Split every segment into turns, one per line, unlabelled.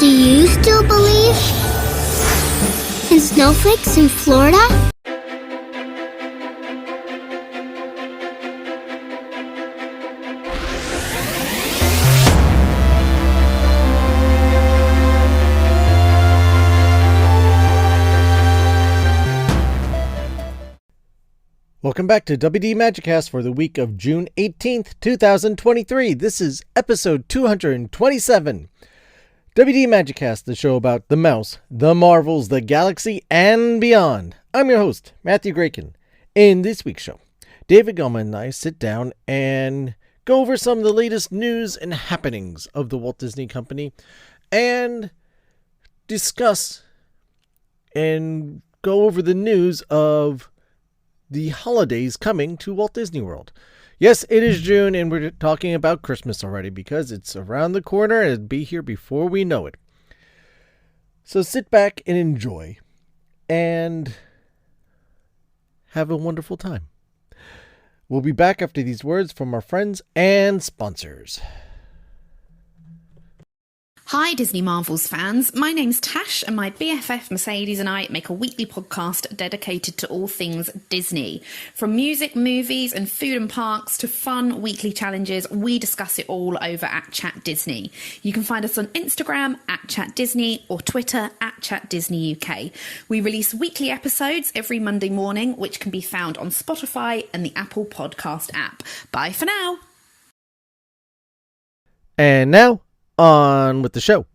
Do you still believe in snowflakes in Florida?
Welcome back to WD Magicast for the week of June 18th, 2023. This is episode 227. WD Magicast, the show about the mouse, the Marvels, the galaxy, and beyond. I'm your host, Matthew Gracon. In this week's show, David Gallman and I sit down and go over some of the latest news and happenings of the Walt Disney Company and discuss and go over the news of the holidays coming to Walt Disney World. Yes, it is June, and we're talking about Christmas already because it's around the corner and it'll be here before we know it. So sit back and enjoy and have a wonderful time. We'll be back after these words from our friends and sponsors.
Hi Disney Marvels fans, my name's Tash and my BFF Mercedes and I make a weekly podcast dedicated to all things Disney. From music, movies and food and parks to fun weekly challenges, we discuss it all over at Chat Disney. You can find us on Instagram at Chat Disney or Twitter at Chat Disney UK. We release weekly episodes every Monday morning, which can be found on Spotify and the Apple Podcast app. Bye for now.
And now, on with the show.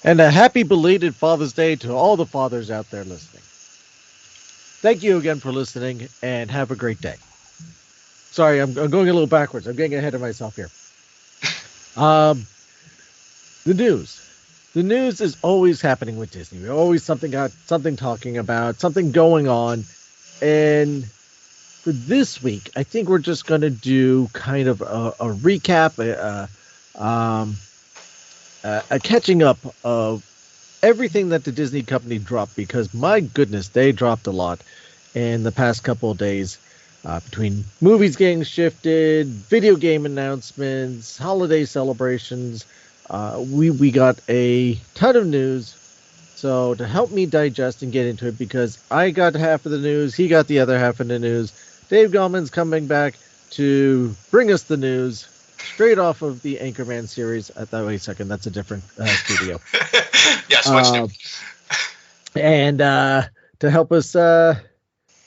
And a happy belated Father's Day to all the fathers out there listening. Thank you again for listening, and have a great day. Sorry, I'm going a little backwards. I'm getting ahead of myself here. The news. The news is always happening with Disney. We always something talking about, something going on. And for this week, I think we're just going to do kind of a recap, a catching up of everything that the Disney company dropped, because my goodness, they dropped a lot in the past couple of days, between movies getting shifted, video game announcements, holiday celebrations. We got a ton of news. So to help me digest and get into it, because I got half of the news, he got the other half of the news, Dave Gallman's coming back to bring us the news straight off of the Anchorman series. Wait a second, that's a different studio.
Yes, what's
and to help us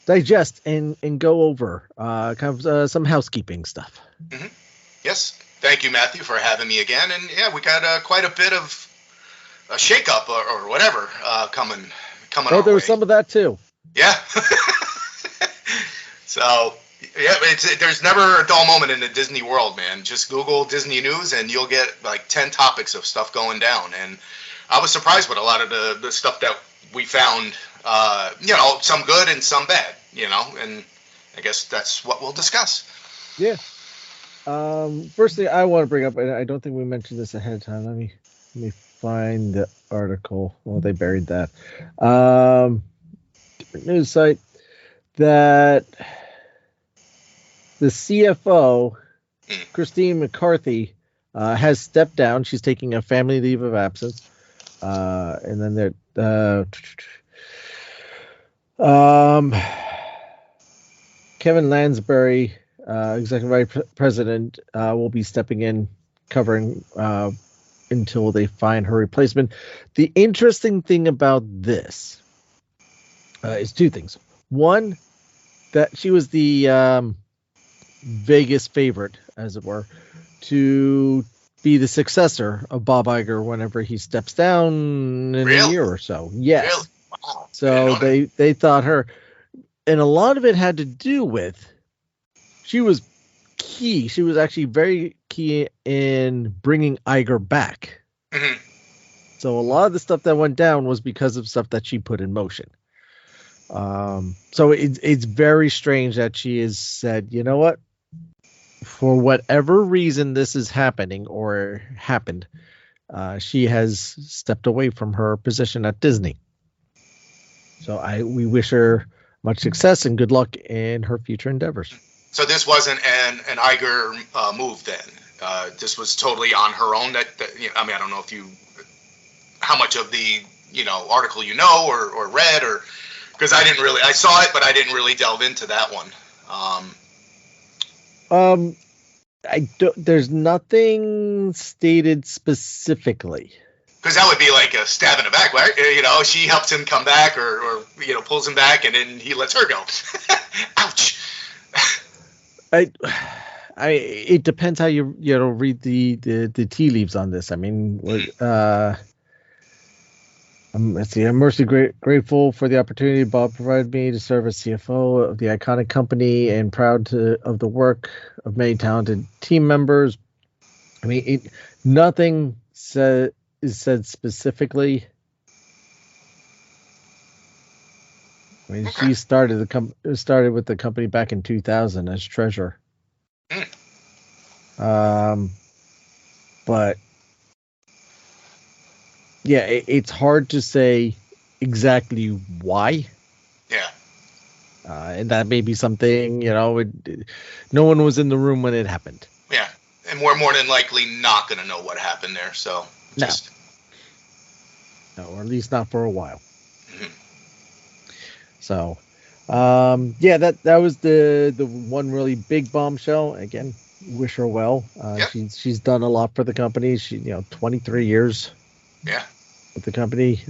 digest and go over some housekeeping stuff.
Mm-hmm. Yes, thank you, Matthew, for having me again. And yeah, we got quite a bit of a shakeup or whatever coming.
Oh, there was some of that too.
Yeah. So yeah, there's never a dull moment in the Disney world, man. Just Google Disney News and you'll get like 10 topics of stuff going down. And I was surprised with a lot of the stuff that we found, some good and some bad, and I guess that's what we'll discuss.
Yeah. First thing I want to bring up, and I don't think we mentioned this ahead of time. Let me find the article. Well, they buried that. Different news site that the CFO, Christine McCarthy, has stepped down. She's taking a family leave of absence. And then Kevin Lansbury, Executive Vice President, will be stepping in, covering until they find her replacement. The interesting thing about this is two things. One, that she was the Vegas favorite, as it were, to be the successor of Bob Iger whenever he steps down in a year or so. Yes.
Really? Wow.
So they thought her, and a lot of it had to do with, she was key. She was actually very key in bringing Iger back. Mm-hmm. So a lot of the stuff that went down was because of stuff that she put in motion. So it's very strange that she has said, you know what, for whatever reason this is happening or happened, she has stepped away from her position at Disney. So we wish her much success and good luck in her future endeavors.
So this wasn't an Iger move then. This was totally on her own. I mean, I don't know how much of the article or read, or because I saw it, but I didn't really delve into that one.
There's nothing stated specifically.
Because that would be like a stab in the back, right? She helps him come back, or pulls him back, and then he lets her go. Ouch.
It depends how you read the tea leaves on this. I mean, let's see. I'm most grateful for the opportunity Bob provided me to serve as CFO of the iconic company, and proud of the work of many talented team members. I mean, nothing is said specifically. I mean, she started with the company back in 2000 as treasurer. But yeah, it's hard to say exactly why.
Yeah.
And that may be something, no one was in the room when it happened.
Yeah. And we're more than likely not going to know what happened there. So
No, or at least not for a while.
Mm-hmm.
So, that was the one really big bombshell. Again, wish her well. She's done a lot for the company. She 23 years.
Yeah.
With the company,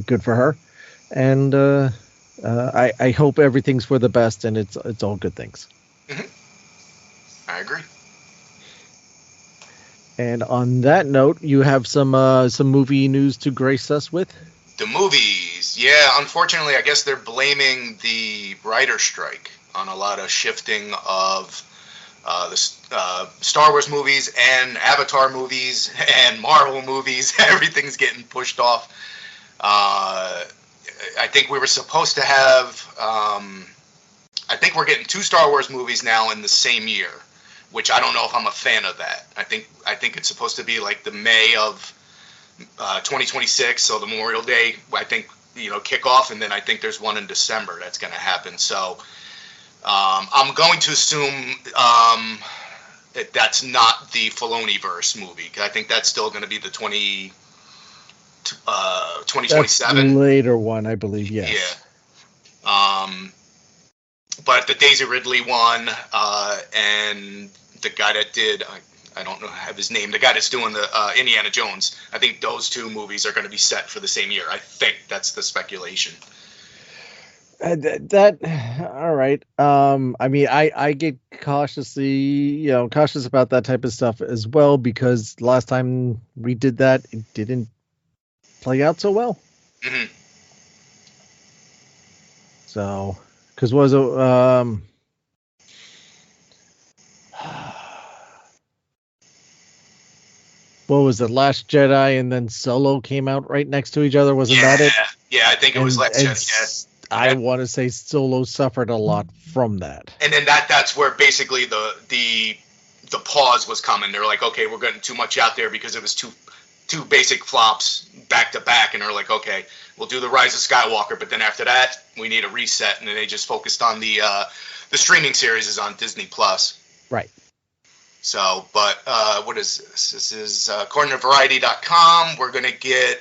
good for her. And I hope everything's for the best, and it's all good things.
Mm-hmm. I agree.
And on that note, you have some movie news to grace us with?
The movies. Yeah, unfortunately, I guess they're blaming the writer's strike on a lot of shifting of the Star Wars movies and Avatar movies and Marvel movies. Everything's getting pushed off. I think we were supposed to have... I think we're getting 2 Star Wars movies now in the same year, which I don't know if I'm a fan of that. I think it's supposed to be like the May of 2026, so the Memorial Day, I think, kick off, and then I think there's one in December that's going to happen. So I'm going to assume that's not the Filoni-verse movie, because I think that's still going to be the 2027.
That's the later one, I believe, yes.
Yeah. But the Daisy Ridley one, and the guy that did, I don't know, have his name, the guy that's doing the Indiana Jones, I think those 2 movies are going to be set for the same year. I think that's the speculation.
All right. I mean, I get cautious about that type of stuff as well, because last time we did that, it didn't play out so well.
Mm-hmm.
So, because was it what was it, Last Jedi and then Solo came out right next to each other? Wasn't that it?
Yeah, I think it was Last Jedi. Yeah.
I want to say Solo suffered a lot from that.
And then that's where basically the pause was coming. They were like, okay, we're getting too much out there because it was two basic flops back to back, and they're like, okay, we'll do the Rise of Skywalker, but then after that we need a reset, and then they just focused on the streaming series is on Disney Plus.
Right.
So, but what is this? This is according to Variety.com. We're going to get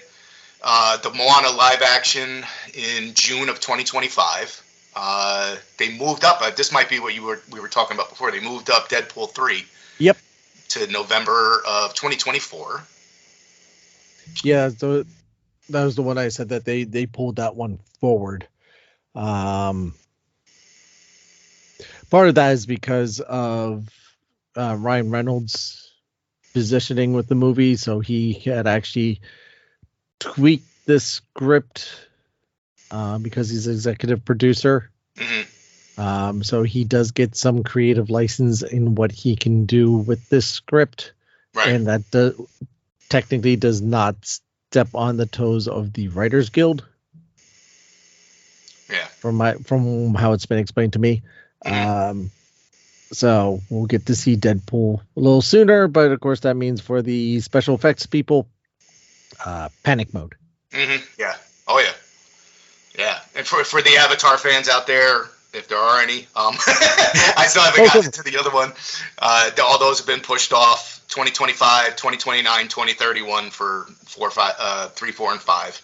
the Moana live action in June of 2025. They moved up. This might be what we were talking about before. They moved up Deadpool 3.
Yep.
To November of 2024.
Yeah, so that was the one I said that they pulled that one forward. Part of that is because of Ryan Reynolds' positioning with the movie, so he had actually tweaked the script because he's executive producer.
Mm-hmm.
So he does get some creative license in what he can do with this script,
right.
And that technically does not step on the toes of the Writers Guild.
Yeah.
From how it's been explained to me. So we'll get to see Deadpool a little sooner, but of course that means for the special effects people, panic mode.
Yeah. Oh yeah. Yeah. And for the Avatar fans out there, if there are any, I still haven't gotten to the other one. All those have been pushed off. 2025, 2029, 2031 for 3, 4, and 5.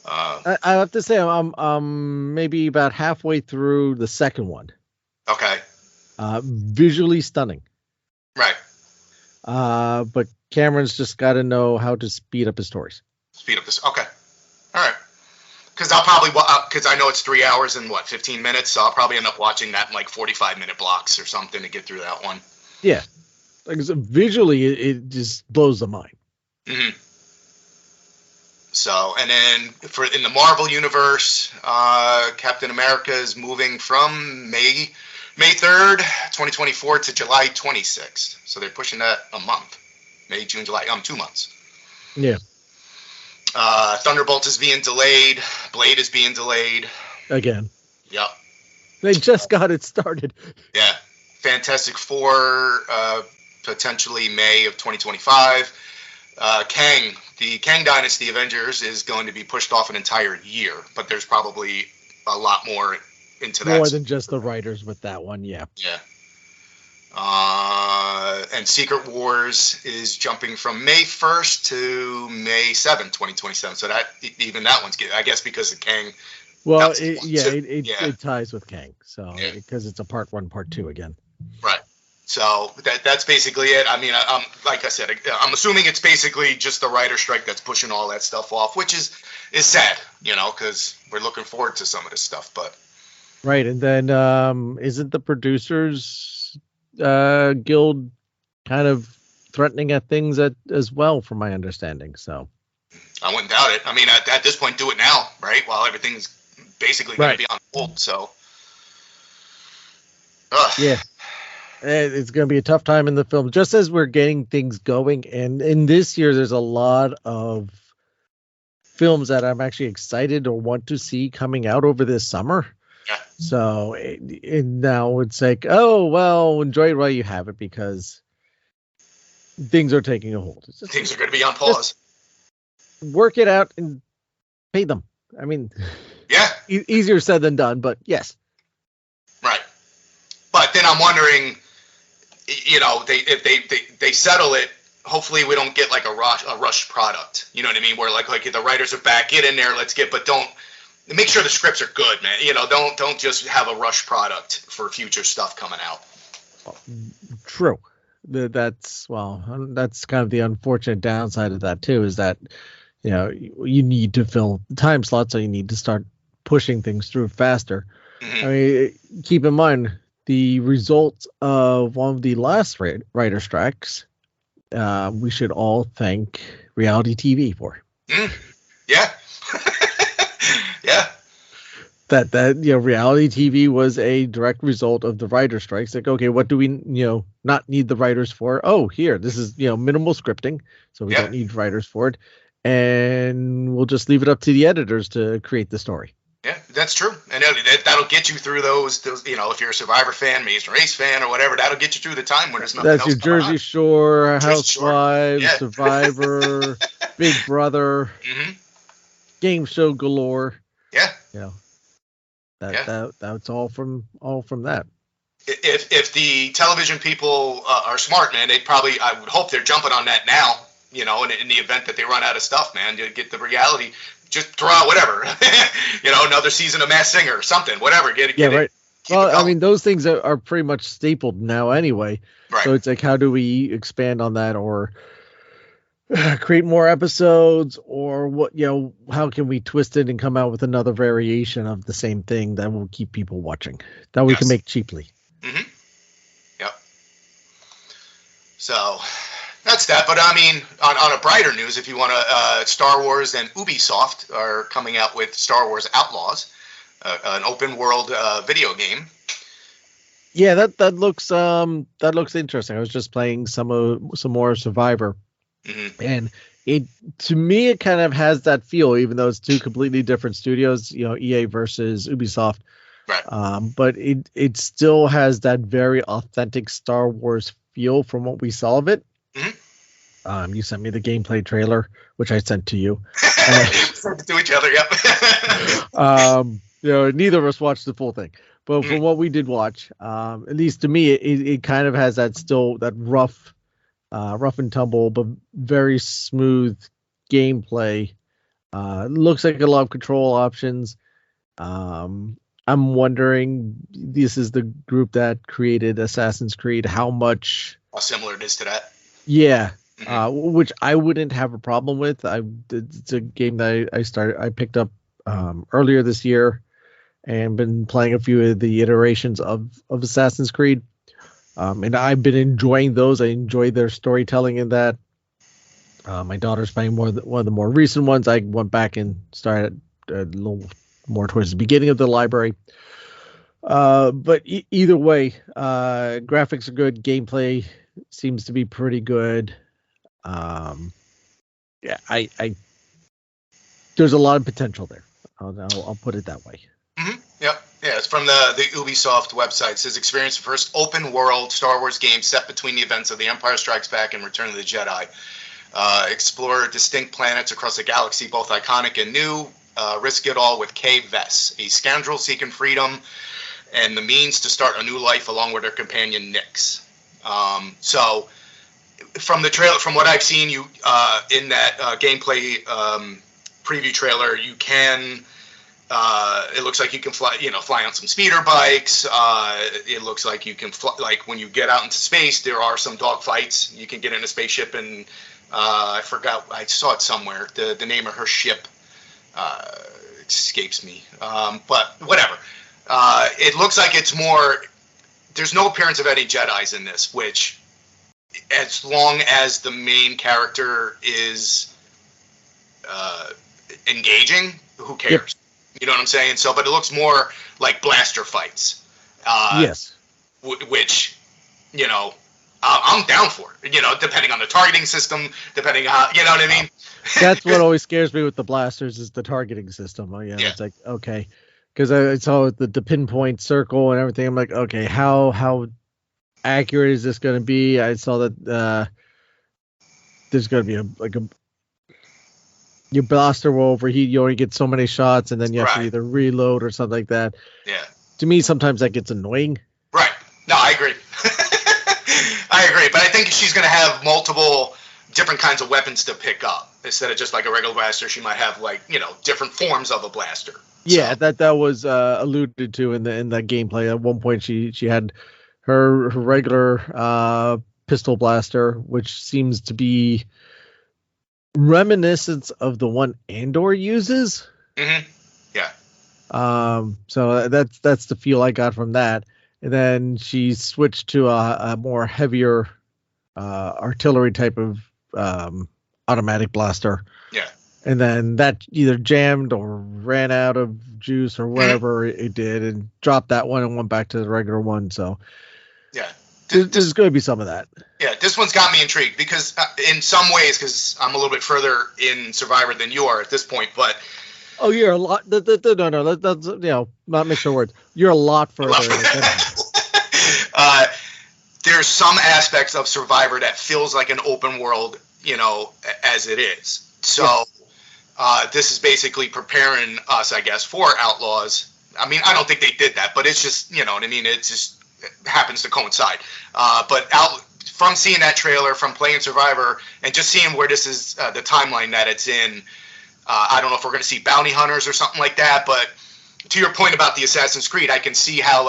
I have to say I'm maybe about halfway through the second one.
Okay.
Visually stunning.
Right.
But Cameron's just got to know how to speed up his stories.
Speed up this. Okay. All right. Because I'll probably, because I know it's 3 hours and 15 minutes, so I'll probably end up watching that in like 45-minute blocks or something to get through that one.
Yeah. Like visually, it just blows the mind.
So, and then in the Marvel universe, Captain America is moving from May 3rd, 2024 to July 26th. So they're pushing that a month. May, June, July. 2 months.
Yeah.
Thunderbolt is being delayed. Blade is being delayed.
Again.
Yep.
They just got it started.
Yeah. Fantastic Four, potentially May of 2025. Kang, the Kang Dynasty Avengers is going to be pushed off an entire year, but there's probably a lot more into that.
More than just the writers with that one, yeah.
Yeah. And Secret Wars is jumping from May 1st to May 7th, 2027. So that even that one's good, I guess, because of Kang.
Well, it ties with Kang, so because it's a part 1, part 2 again.
Right. So that's basically it. I mean, I'm like I said, I'm assuming it's basically just the writer strike that's pushing all that stuff off, which is sad, because we're looking forward to some of this stuff. But
right, and then isn't the producers guild kind of threatening at things as well, from my understanding? So
I wouldn't doubt it. I mean, at this point, do it now, right? While everything's basically going to be on hold. So
yeah. It's going to be a tough time in the film, just as we're getting things going. And in this year, there's a lot of films that I'm actually excited or want to see coming out over this summer.
Yeah.
So and now it's like, oh, well, enjoy it while you have it, because things are taking a hold.
Things are going to be on pause.
Work it out and pay them. I mean,
yeah,
easier said than done, but yes.
Right. But then I'm wondering, if they settle it, hopefully we don't get like a rush product. You know what I mean? Where like the writers are back, get in there, but don't make sure the scripts are good, man. Don't just have a rush product for future stuff coming out.
True. That's kind of the unfortunate downside of that too, is that you need to fill the time slot, so you need to start pushing things through faster. I mean, keep in mind the results of one of the last writer strikes. We should all thank reality TV for.
Yeah. Yeah.
That reality TV was a direct result of the writer strikes. Like, okay, what do we not need the writers for? Oh, here, this is minimal scripting, so we don't need writers for it, and we'll just leave it up to the editors to create the story.
Yeah, that's true, and that'll get you through those. If you're a Survivor fan, Amazing Race fan, or whatever, that'll get you through the time when there's nothing else.
That's your Jersey Shore, Housewives, Survivor, Big Brother, game show galore.
Yeah,
that's all from that.
If the television people are smart, man, I would hope they're jumping on that now. In the event that they run out of stuff, man, to get the reality. Just throw out whatever, another season of Masked Singer or something, whatever. Get
right. Well, I mean, those things are pretty much stapled now anyway.
Right.
So it's like, how do we expand on that, or create more episodes, or what? How can we twist it and come out with another variation of the same thing that will keep people watching, that we can make cheaply.
Yep. So. That's that, but I mean, on a brighter news, if you want to, Star Wars and Ubisoft are coming out with Star Wars Outlaws, an open world video game.
Yeah, that looks interesting. I was just playing some more Survivor, and To me, it kind of has that feel, even though it's two completely different studios, EA versus Ubisoft.
Right.
But it still has that very authentic Star Wars feel from what we saw of it.
Mm-hmm.
You sent me the gameplay trailer, which I sent to you.
Sent it to each other. Yep.
Neither of us watched the full thing, but from what we did watch, at least to me, it kind of has that rough and tumble, but very smooth gameplay. Looks like a lot of control options. I'm wondering, this is the group that created Assassin's Creed, how much
similar it is to that.
Yeah.
Mm-hmm.
Which I wouldn't have a problem with. It's a game that I picked up earlier this year and been playing a few of the iterations of Assassin's Creed. And I've been enjoying those. I enjoy their storytelling in that. My daughter's playing one of the more recent ones. I went back and started a little more towards the beginning of the library. But either way, graphics are good. Gameplay seems to be pretty good. Yeah, I there's a lot of potential there. I'll put it that way.
Mm-hmm. Yep. Yeah, it's from the Ubisoft website. It says, experience the first open world Star Wars game set between the events of The Empire Strikes Back and Return of the Jedi. Explore distinct planets across the galaxy, both iconic and new. Risk it all with Kay Vess, a scoundrel seeking freedom and the means to start a new life along with her companion Nyx. So, from the trailer, from what I've seen, you in that gameplay preview trailer, you can. It looks like you can fly on some speeder bikes. It looks like you can fly, like when you get out into space, there are some dogfights. You can get in a spaceship, and I forgot, I saw it somewhere. The name of her ship escapes me, but whatever. It looks like it's more. There's no appearance of any Jedis in this, which, as long as the main character is engaging, who cares? Yep. You know what I'm saying? So, but it looks more like blaster fights.
Yes.
Which, I'm down for it. Depending on the targeting system, depending on, you know what I mean?
That's what always scares me with the blasters is the targeting system. Yeah. It's like, okay. Because I saw the pinpoint circle and everything. I'm like, okay, how accurate is this going to be? I saw that there's going to be your blaster will overheat. You only get so many shots, and then you have to either reload or something like that.
Yeah.
To me, sometimes that gets annoying.
Right. No, I agree. I agree. But I think she's going to have multiple different kinds of weapons to pick up. Instead of just like a regular blaster, she might have different forms of a blaster.
Yeah, so. that was alluded to in the gameplay. At one point, she had her regular pistol blaster, which seems to be reminiscent of the one Andor uses.
Mm-hmm. Yeah.
So that's the feel I got from that. And then she switched to a more heavier artillery type of automatic blaster.
Yeah.
And then that either jammed or ran out of juice or whatever it did, and dropped that one and went back to the regular one. So
yeah.
There's going to be some of that.
Yeah, this one's got me intrigued because in some ways, because I'm a little bit further in Survivor than you are at this point, but...
Oh, you're a lot... No, that's, not mix your words. You're a lot further.
There's some aspects of Survivor that feels like an open world, as it is. So this is basically preparing us, I guess, for Outlaws. I mean, I don't think they did that, but it's just, you know what I mean? It's just... happens to coincide, but from seeing that trailer, from playing Survivor, and just seeing where this is, the timeline that it's in, I don't know if we're going to see bounty hunters or something like that, but to your point about the Assassin's Creed, I can see how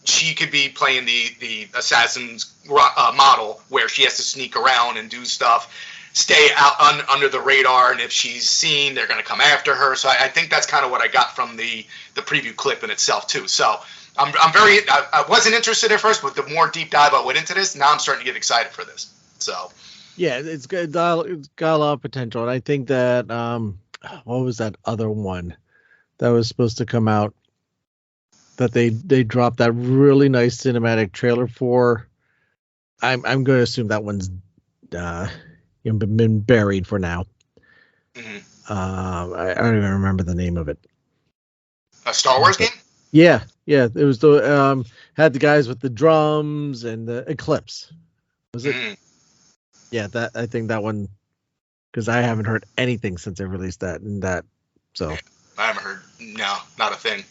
she could be playing the Assassin's model where she has to sneak around and do stuff, stay out under the radar, and if she's seen, they're going to come after her. So I think that's kind of what I got from the preview clip in itself too. So I wasn't interested at first, but the more deep dive I went into this, now I'm starting to get excited for this. So,
yeah, it's got a lot of potential, and I think that what was that other one that was supposed to come out that they dropped that really nice cinematic trailer for? I'm going to assume that one's been buried for now.
Mhm.
I don't even remember the name of it.
A Star Wars game?
Yeah. It was the had the guys with the drums and the Eclipse. Was it?
Mhm.
Yeah, that I think that one, because I haven't heard anything since they released that and that. So,
I haven't heard. No, not a thing.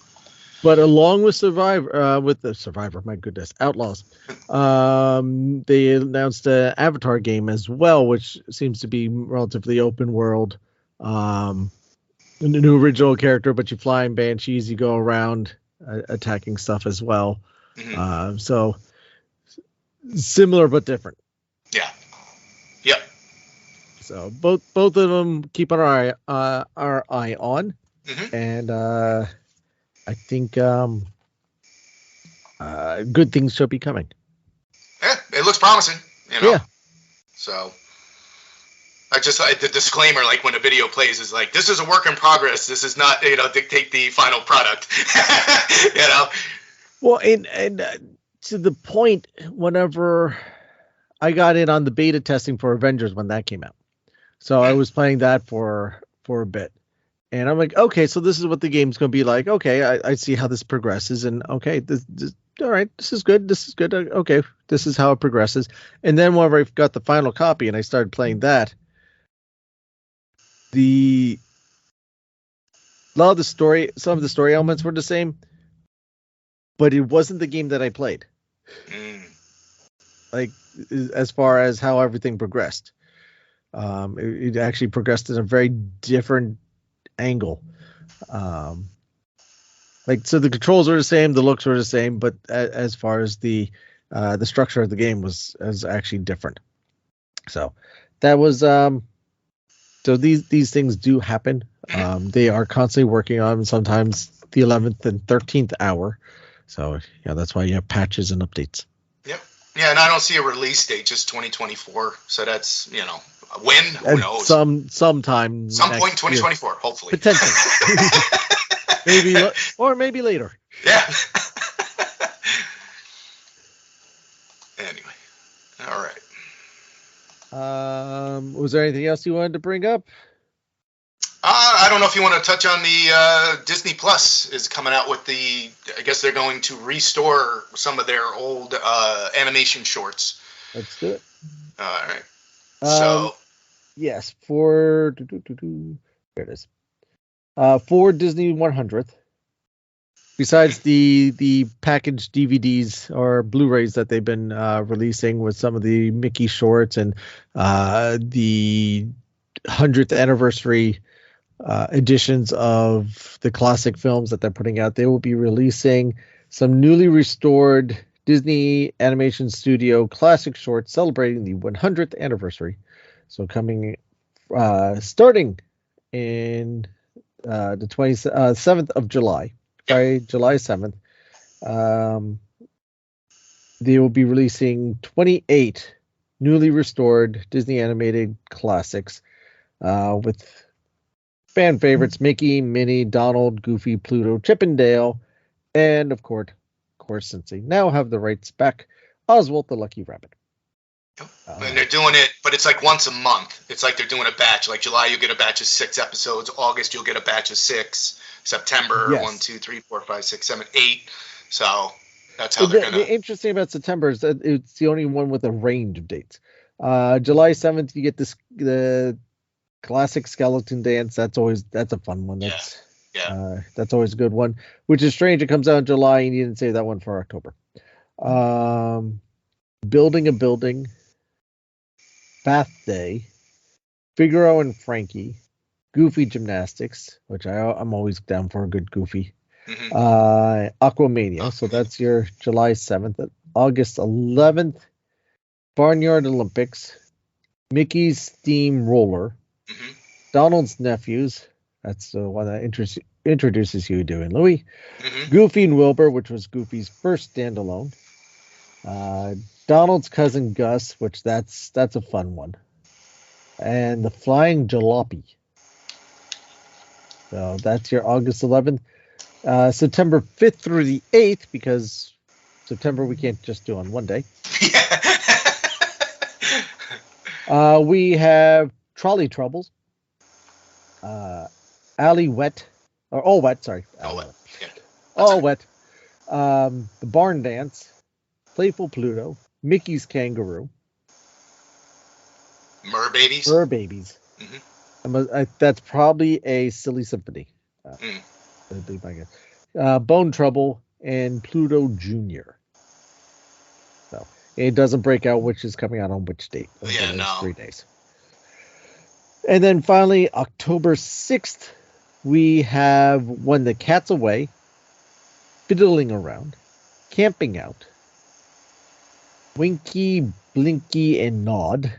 but along with Survivor, my goodness, Outlaws, they announced an Avatar game as well, which seems to be relatively open world. A new original character, but you fly in banshees, you go around attacking stuff as well.
Mhm.
So similar but different.
Yeah. Yep.
So both of them keep our eye on,
Mhm.
and I think good things should be coming.
Yeah, it looks promising.
Yeah.
So the disclaimer, like when a video plays, is like, this is a work in progress. This is not, dictate the final product.
Well, and to the point, whenever I got in on the beta testing for Avengers when that came out, so I was playing that for a bit, and I'm like, okay, so this is what the game's going to be like. Okay, I see how this progresses, and okay, this all right, this is good. This is good. Okay, this is how it progresses. And then whenever I got the final copy and I started playing that, a lot of the story, some of the story elements were the same, but it wasn't the game that I played. Like, as far as how everything progressed, it actually progressed in a very different angle. So the controls were the same, the looks were the same, but as far as the structure of the game was actually different. So that was so these things do happen. They are constantly working on sometimes the 11th and 13th hour. So that's why you have patches and updates.
Yep. Yeah, and I don't see a release date, just 2024. So that's, when? Who knows?
Sometime.
Some point in 2024,
year.
Hopefully.
Potentially. maybe later.
Yeah. Anyway. All right.
Was there anything else you wanted to bring up?
I don't know if you want to touch on the Disney Plus is coming out with I guess they're going to restore some of their old animation shorts.
Let's do it.
All right. So.
Yes, there it is. For Disney 100th, besides the packaged DVDs or Blu-rays that they've been releasing with some of the Mickey shorts and the 100th anniversary editions of the classic films that they're putting out, they will be releasing some newly restored Disney Animation Studio classic shorts celebrating the 100th anniversary. So coming, starting in the 7th of July, Friday, July 7th, they will be releasing 28 newly restored Disney animated classics with fan favorites Mickey, Minnie, Donald, Goofy, Pluto, Chip and Dale, and of course, since they now have the rights back, Oswald the Lucky Rabbit.
And they're doing it, but it's like once a month. It's like they're doing a batch. Like July, you'll get a batch of 6 episodes. August, you'll get a batch of 6. September,
Yes.
1, 2, 3, 4, 5, 6, 7, 8. So that's how they're gonna.
The interesting about September is that it's the only one with a range of dates. July 7th, you get the classic skeleton dance. That's a fun one. That's always a good one. Which is strange. It comes out in July, and you didn't say that one for October. Building a Building, Bath Day, Figaro and Frankie, Goofy Gymnastics, which I'm always down for a good Goofy. Aquamania, so that's your July 7th. August 11th, Barnyard Olympics, Mickey's Steam Roller, Donald's Nephews, that's the one that introduces you to and Louie, Goofy and Wilbur, which was Goofy's first standalone, Donald's Cousin Gus, which that's a fun one, and the Flying Jalopy. So that's your August 11th. September 5th through the 8th, because September we can't just do on one day. We have Trolley Troubles, Alley Wet, or All Wet, sorry.
Oh, what? Yeah.
All Wet. The Barn Dance, Playful Pluto, Mickey's Kangaroo,
Mer Babies.
Fur Babies. That's probably a Silly Symphony. That'd be my guess. Bone Trouble and Pluto Jr. So it doesn't break out which is coming out on which date.
Yeah, no.
3 days. And then finally, October 6th, we have When the Cat's Away, Fiddling Around, Camping Out, Winky, Blinky, and Nod,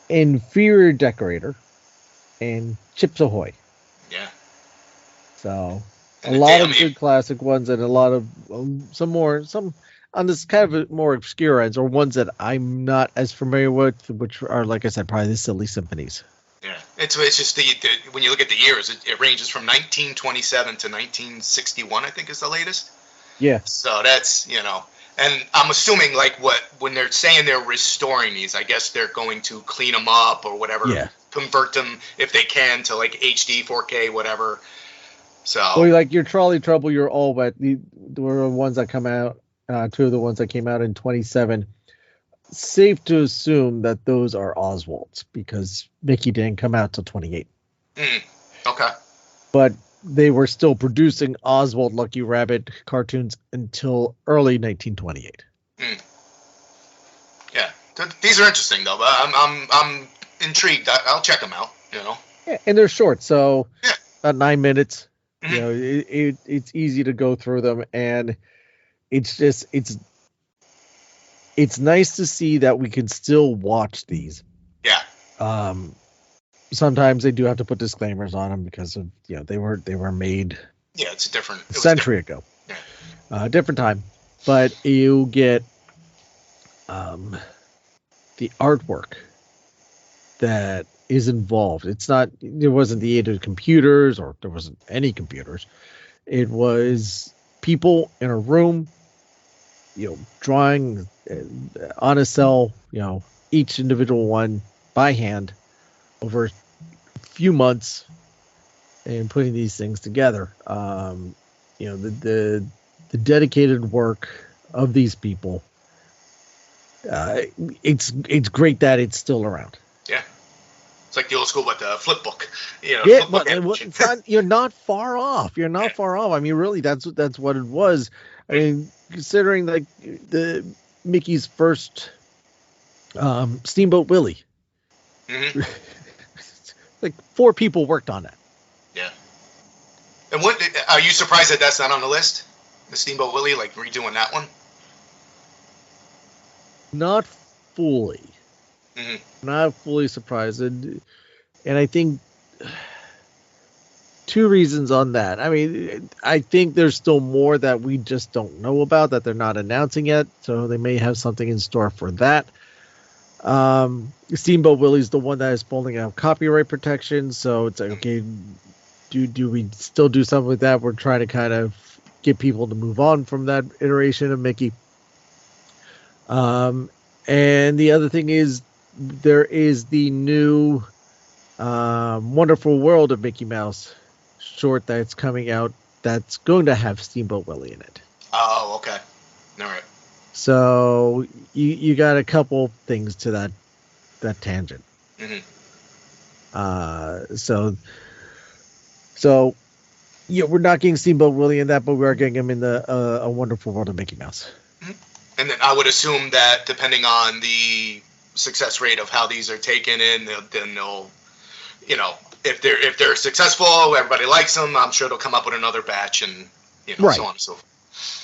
Inferior Decorator, and Chips Ahoy.
Yeah.
So a lot of good classic ones, and a lot of some on this kind of more obscure ends, or ones that I'm not as familiar with, which are, like I said, probably the Silly Symphonies.
Yeah, it's just the when you look at the years, it ranges from 1927 to 1961, I think is the latest.
Yeah.
So that's, and I'm assuming when they're saying they're restoring these, I guess they're going to clean them up or whatever.
Yeah.
Convert them if they can to like HD, 4K, whatever. So.
Well, like your Trolley Trouble, your All Wet, there were ones that come out. Two of the ones that came out in 27. Safe to assume that those are Oswald's because Mickey didn't come out till 28.
Okay.
But they were still producing Oswald Lucky Rabbit cartoons until early 1928.
Yeah, these are interesting though. But I'm intrigued. I'll check them out.
Yeah, and they're short, so
yeah.
about 9 minutes. It's easy to go through them, and it's nice to see that we can still watch these.
Yeah.
Sometimes they do have to put disclaimers on them because of they were made.
Yeah, it's a
century ago.
Yeah.
Different time, but you get the artwork that is involved. There wasn't the aid of computers, or there wasn't any computers. It was people in a room, drawing on a cell, each individual one by hand over a few months and putting these things together. The dedicated work of these people. It's great that it's still around.
Yeah. It's like the old school, the flip book.
It's not, you're not far off. You're not far off. I mean, really, that's what it was. I mean, considering like the Mickey's first Steamboat Willie, like 4 people worked on that.
Yeah. And what are you surprised that that's not on the list? The Steamboat Willie, like redoing that one?
Not fully. Not fully surprised. And I think 2 reasons on that. I mean, I think there's still more that we just don't know about that they're not announcing yet. So they may have something in store for that. Steamboat Willie's the one that is pulling out copyright protection. So it's like, okay, do we still do something with that? We're trying to kind of get people to move on from that iteration of Mickey. And the other thing is there is the new Wonderful World of Mickey Mouse short that's coming out that's going to have Steamboat Willie in it.
Oh, okay. All right.
So you got a couple things to that tangent. So yeah, we're not getting Steamboat Willie in that, but we are getting him in the A Wonderful World of Mickey Mouse.
And then I would assume that depending on the success rate of how these are taken in, then they'll, if they're successful, everybody likes them. I'm sure they'll come up with another batch and
right.
So on and so forth.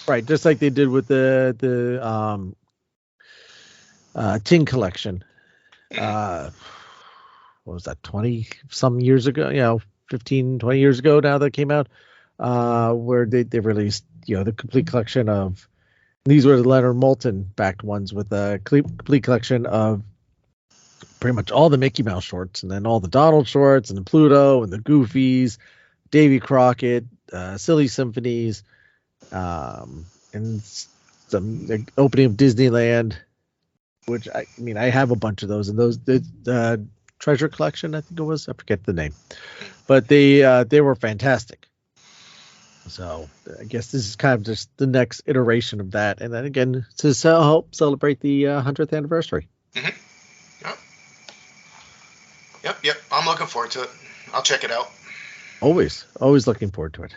Right, just like they did with the Tin Collection. What was that, 20 some years ago? 15, 20 years ago now that came out, where they released the complete collection of. These were the Leonard Moulton backed ones with a complete collection of pretty much all the Mickey Mouse shorts, and then all the Donald shorts, and the Pluto, and the Goofies, Davy Crockett, Silly Symphonies, and the opening of Disneyland, which I mean, I have a bunch of those, and those the treasure collection, I think it was. I forget the name, but they were fantastic. So I guess this is kind of just the next iteration of that, and then again to help celebrate the 100th anniversary.
Mm-hmm. Yep. I'm looking forward to it. I'll check it out.
Always looking forward to it.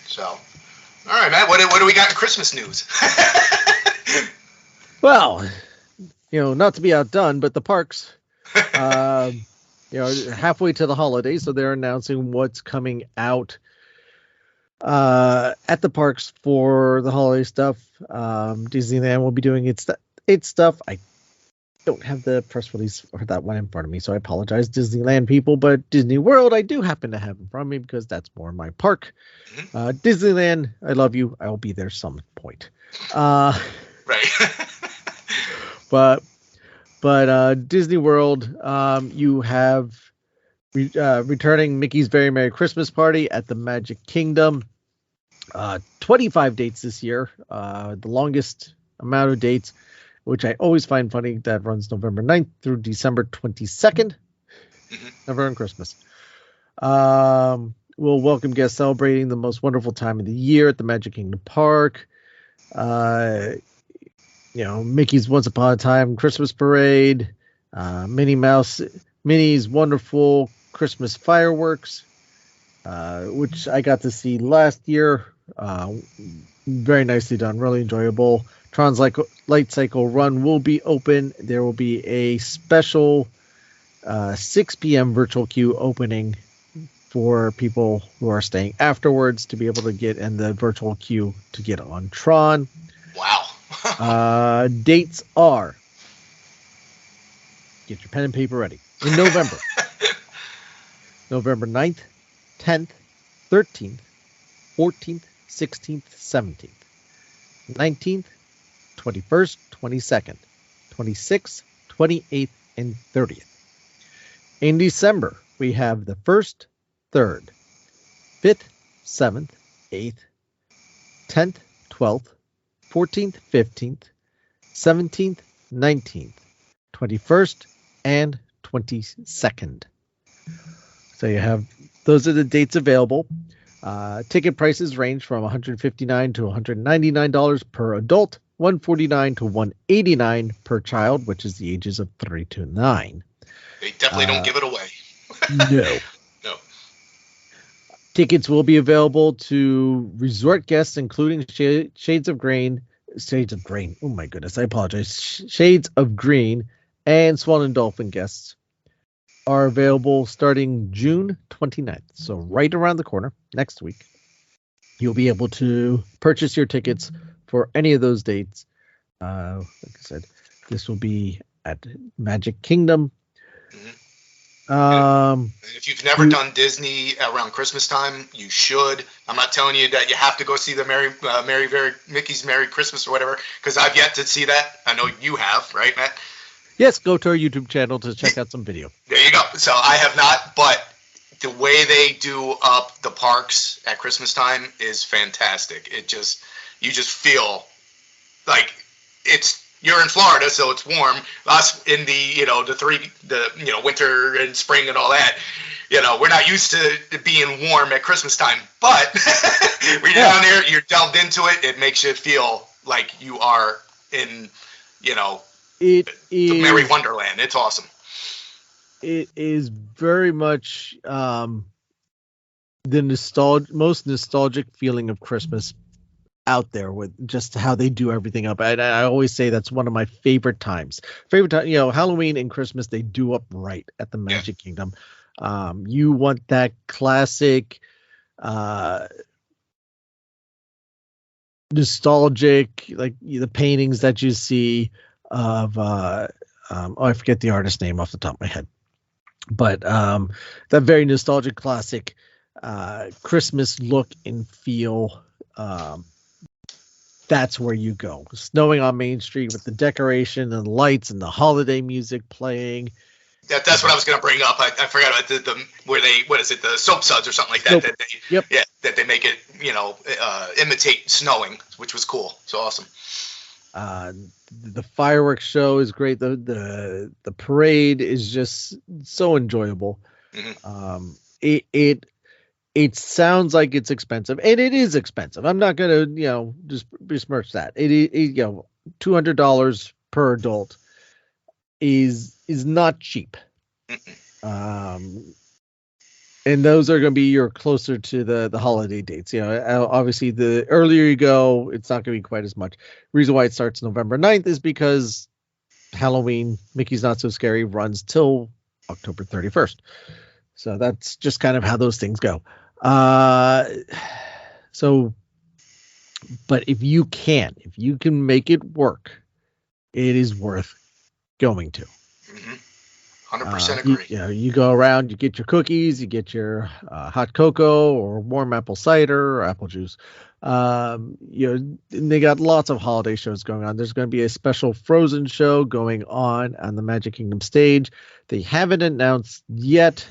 So, all right, Matt. What do we got in Christmas news?
Well, not to be outdone, but the parks, halfway to the holidays, so they're announcing what's coming out at the parks for the holiday stuff. Disneyland will be doing its stuff. I don't have the press release for that one in front of me, so I apologize, Disneyland people. But Disney World, I do happen to have in front of me because that's more my park. Disneyland, I love you. I'll be there some point.
Right.
but Disney World, you have returning Mickey's Very Merry Christmas Party at the Magic Kingdom. 25 dates this year, the longest amount of dates, which I always find funny. That runs November 9th through December 22nd. Never on Christmas. We'll welcome guests celebrating the most wonderful time of the year at the Magic Kingdom Park. Mickey's Once Upon a Time Christmas Parade, Minnie's Wonderful Christmas Fireworks, which I got to see last year. Very nicely done, really enjoyable. Tron's Light Cycle Run will be open. There will be a special 6 p.m. virtual queue opening for people who are staying afterwards to be able to get in the virtual queue to get on Tron.
Wow.
Dates are, get your pen and paper ready, in November. November 9th, 10th, 13th, 14th, 16th, 17th, 19th, 21st, 22nd, 26th, 28th, and 30th. In December, we have the 1st, 3rd, 5th, 7th, 8th, 10th, 12th, 14th, 15th, 17th, 19th, 21st, and 22nd. So you have, those are the dates available. Ticket prices range from $159 to $199 per adult, $149 to $189 per child, which is the ages of 3 to 9.
They definitely don't give it away.
No.
No.
Tickets will be available to resort guests, including Shades of Green. Oh my goodness, I apologize. Shades of Green and Swan and Dolphin guests are available starting June 29th. So right around the corner, next week, you'll be able to purchase your tickets for any of those dates. Like I said, this will be at Magic Kingdom.
If you've never done Disney around Christmas time, you should. I'm not telling you that you have to go see the Mickey's Merry Christmas or whatever, because I've yet to see that. I know you have, right, Matt?
Yes, go to our YouTube channel to check out some video.
There you go. So I have not, but the way they do up the parks at Christmas time is fantastic. You just feel like you're in Florida, so it's warm. Us in the winter and spring and all that, we're not used to being warm at Christmas time. But when you're down there, you're delved into it. It makes you feel like you are in,
it is
the Merry Wonderland. It's awesome.
It is very much the most nostalgic feeling of Christmas out there, with just how they do everything up. I always say that's one of my favorite times. Halloween and Christmas, they do up right at the Magic Kingdom. You want that classic nostalgic, like the paintings that you see of I forget the artist name off the top of my head, but that very nostalgic classic Christmas look and feel. That's where you go. Snowing on Main Street with the decoration and lights and the holiday music playing.
That's what I was going to bring up. I forgot about the soap suds or something like that.
Yep.
That they make it, imitate snowing, which was cool. So awesome.
The fireworks show is great. The parade is just so enjoyable. It sounds like it's expensive, and it is expensive. I'm not gonna just besmirch that. $200 per adult is not cheap. And those are going to be your closer to the holiday dates. Obviously the earlier you go, it's not going to be quite as much. Reason why it starts November 9th is because Halloween, Mickey's Not So Scary, runs till October 31st. So that's just kind of how those things go. But if you can make it work, it is worth going to.
100% agree.
You go around, you get your cookies, you get your hot cocoa or warm apple cider or apple juice. And they got lots of holiday shows going on. There's going to be a special Frozen show going on the Magic Kingdom stage. They haven't announced yet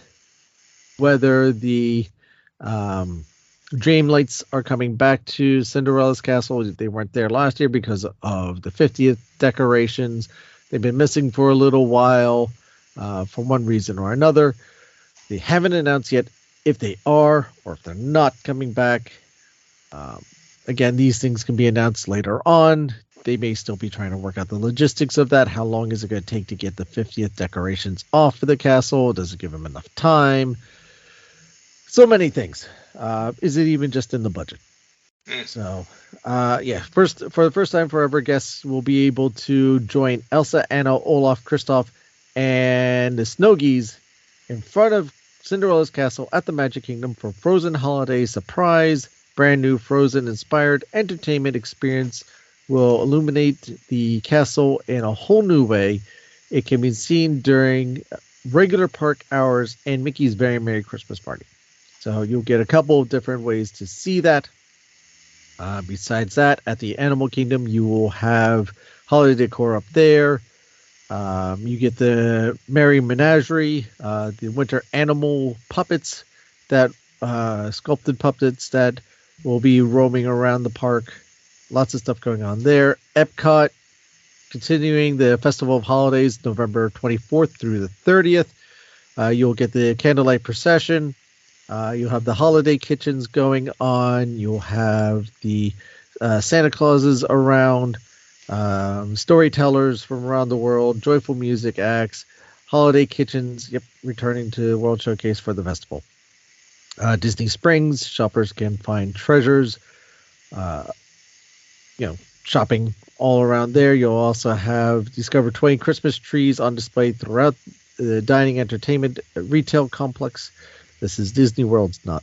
whether the Dream Lights are coming back to Cinderella's castle. They weren't there last year because of the 50th decorations. They've been missing for a little while. For one reason or another. They haven't announced yet if they are or if they're not coming back. Again, these things can be announced later on. They may still be trying to work out the logistics of that. How long is it going to take to get the 50th decorations off of the castle? Does it give them enough time? So many things. Is it even just in the budget? So, for the first time forever, guests will be able to join Elsa, Anna, Olaf, Kristoff, and the Snow Geese in front of Cinderella's castle at the Magic Kingdom for Frozen Holiday Surprise. Brand new Frozen-inspired entertainment experience will illuminate the castle in a whole new way. It can be seen during regular park hours and Mickey's Very Merry Christmas Party. So you'll get a couple of different ways to see that. Besides that, at the Animal Kingdom, you will have holiday decor up there. You get the Merry Menagerie, the winter animal puppets, that sculpted puppets that will be roaming around the park. Lots of stuff going on there. Epcot, continuing the Festival of Holidays, November 24th through the 30th. You'll get the candlelight procession. You'll have the holiday kitchens going on. You'll have the Santa Clauses around. Storytellers from around the world, joyful music acts, holiday kitchens, returning to World Showcase for the festival. Disney Springs, shoppers can find treasures, shopping all around there. You'll also have Discover 20 Christmas trees on display throughout the dining, entertainment, retail complex. This is Disney World's not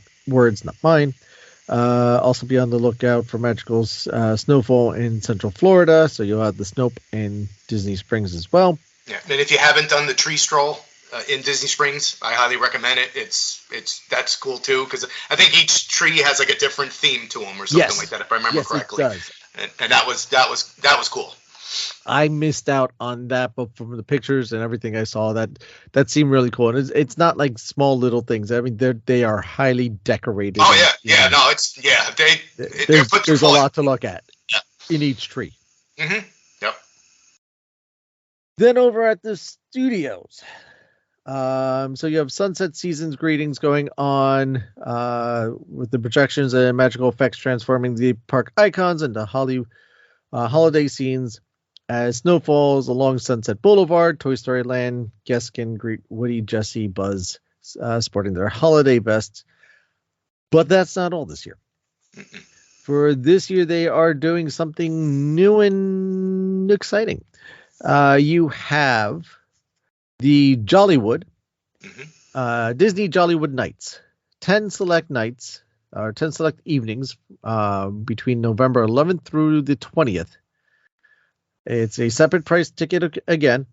mine. Also be on the lookout for magical snowfall in Central Florida. So you'll have the Snope in Disney Springs as well.
Yeah, and if you haven't done the tree stroll in Disney Springs, I highly recommend it. That's cool too, because I think each tree has like a different theme to them or something like that, if I remember correctly.
It does.
And that was cool.
I missed out on that, but from the pictures and everything I saw, that seemed really cool. And it's not like small little things. I mean, they are highly decorated.
Oh yeah, no,
there's a lot to look at in each tree.
Mm-hmm. Yep.
Then over at the studios, so you have Sunset Seasons greetings going on with the projections and magical effects transforming the park icons into holiday scenes. As snow falls along Sunset Boulevard, Toy Story Land guests can greet Woody, Jessie, Buzz, sporting their holiday vests. But that's not all this year. For this year, they are doing something new and exciting. You have the Jollywood, Disney Jollywood Nights, 10 select nights, or 10 select evenings between November 11th through the 20th. It's a separate price ticket again.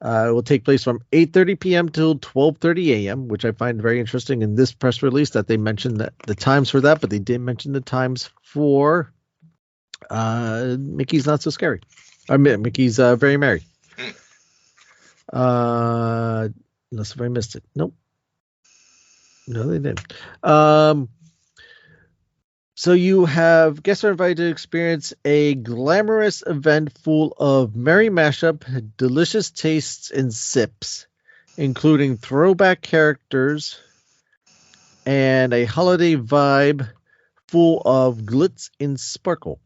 It will take place from 8:30 p.m. till 12:30 a.m., which I find very interesting in this press release that they mentioned that the times for that, but they didn't mention the times for Mickey's Not So Scary. Mickey's Very Merry. Unless if I missed it. Nope. No, they didn't. So you have guests are invited to experience a glamorous event full of merry mashup, delicious tastes, and sips, including throwback characters and a holiday vibe full of glitz and sparkle.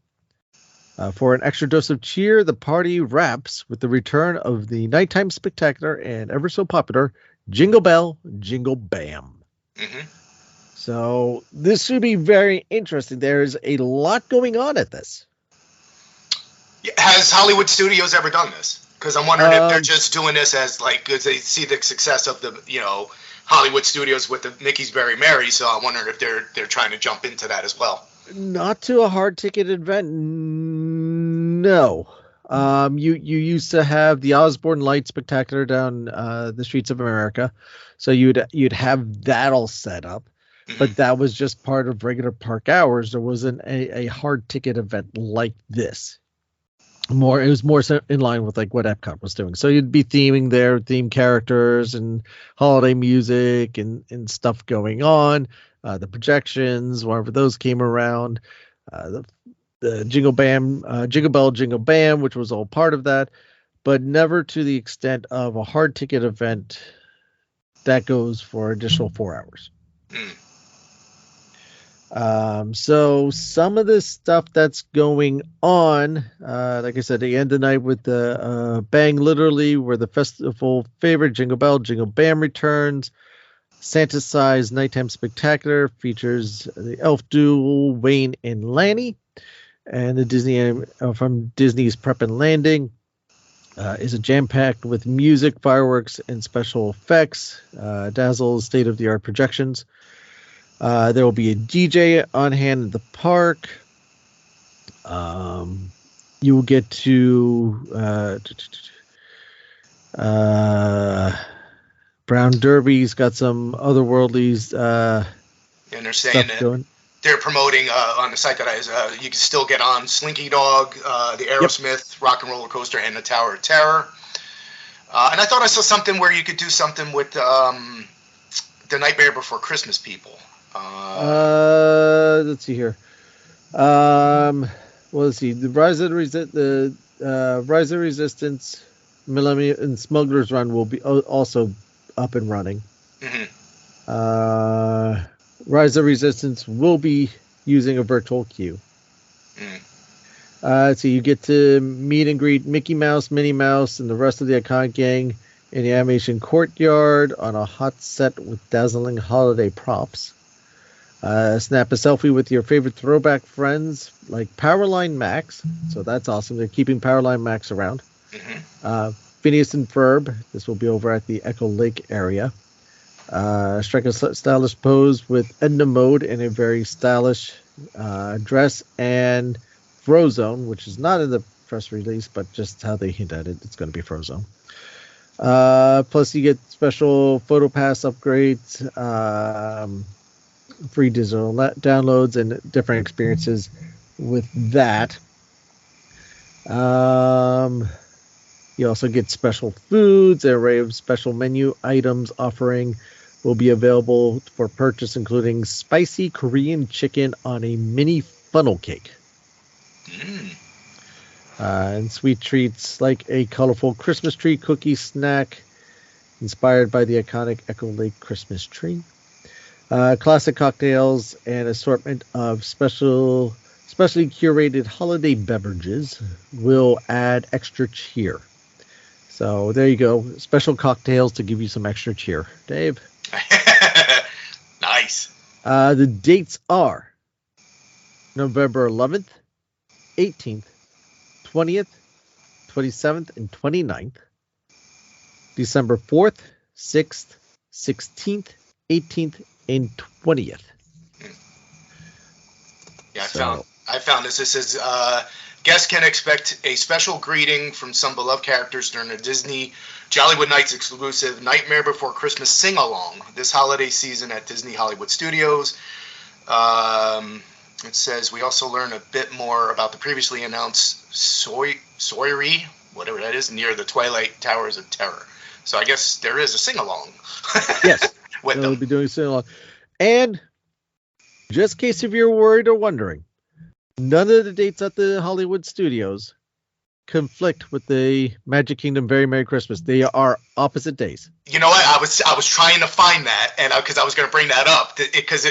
For an extra dose of cheer, the party wraps with the return of the nighttime spectacular and ever so popular Jingle Bell, Jingle Bam.
Mm-hmm.
So this should be very interesting. There's a lot going on at this.
Has Hollywood Studios ever done this? Because I'm wondering if they're just doing this as like, because they see the success of the, Hollywood Studios with the Mickey's Very Merry. So I'm wondering if they're trying to jump into that as well.
Not to a hard ticket event, no. You used to have the Osborne Light Spectacular down the streets of America, so you'd have that all set up, but that was just part of regular park hours. There wasn't a hard ticket event like this. It was more so in line with like what Epcot was doing. So you'd be theming their theme characters and holiday music and stuff going on. The projections, whenever those came around, the Jingle Bam, Jingle Bell, Jingle Bam, which was all part of that, but never to the extent of a hard ticket event that goes for additional 4 hours. So some of this stuff that's going on, like I said, the end of the night with the Bang Literally, where the festival favorite Jingle Bell, Jingle Bam returns. Santa-sized nighttime spectacular features the elf duo Wayne and Lanny, and the Disney from Disney's Prep and Landing is a jam-packed with music, fireworks, and special effects. Dazzle's state-of-the-art projections. There will be a DJ on hand in the park. You will get to Brown Derby's got some otherworldly
and they're saying that they're promoting on the site that you can still get on Slinky Dog, the Aerosmith Rock and Roller Coaster, and the Tower of Terror. And I thought I saw something where you could do something with the Nightmare Before Christmas people.
Let's see here. Well, let's see. The Rise of the Resistance, Millennium, and Smuggler's Run will be also up and running. Rise of Resistance will be using a virtual queue. So you get to meet and greet Mickey Mouse, Minnie Mouse, and the rest of the iconic gang in the animation courtyard on a hot set with dazzling holiday props. Snap a selfie with your favorite throwback friends like Powerline Max. So that's awesome. They're keeping Powerline Max around. Phineas and Ferb. This will be over at the Echo Lake area. Strike a stylish pose with Edna Mode in a very stylish dress, and Frozone, which is not in the press release, but just how they hint at it, it's going to be Frozone. Plus, you get special photo pass upgrades, free digital downloads, and different experiences with that. You also get special foods. An array of special menu items offering will be available for purchase, including spicy Korean chicken on a mini funnel cake. And sweet treats like a colorful Christmas tree cookie snack inspired by the iconic Echo Lake Christmas tree. Classic cocktails and assortment of specially curated holiday beverages will add extra cheer. So there you go. Special cocktails to give you some extra cheer. Dave?
Nice.
The dates are November 11th, 18th, 20th, 27th, and 29th. December 4th, 6th, 16th, 18th, and 20th.
Yeah, I found this. This says guests can expect a special greeting from some beloved characters during the Disney Jollywood Nights exclusive Nightmare Before Christmas sing-along this holiday season at Disney Hollywood Studios. It says we also learn a bit more about the previously announced soiree, whatever that is, near the Twilight Towers of Terror. So I guess there is a sing-along.
Yes,
with
they'll
them.
be doing a sing-along. And Just in case if you're worried or wondering, none of the dates at the Hollywood studios conflict with the Magic Kingdom Very Merry Christmas. They are opposite days.
You know what? I was trying to find that, and because I was going to bring that up, because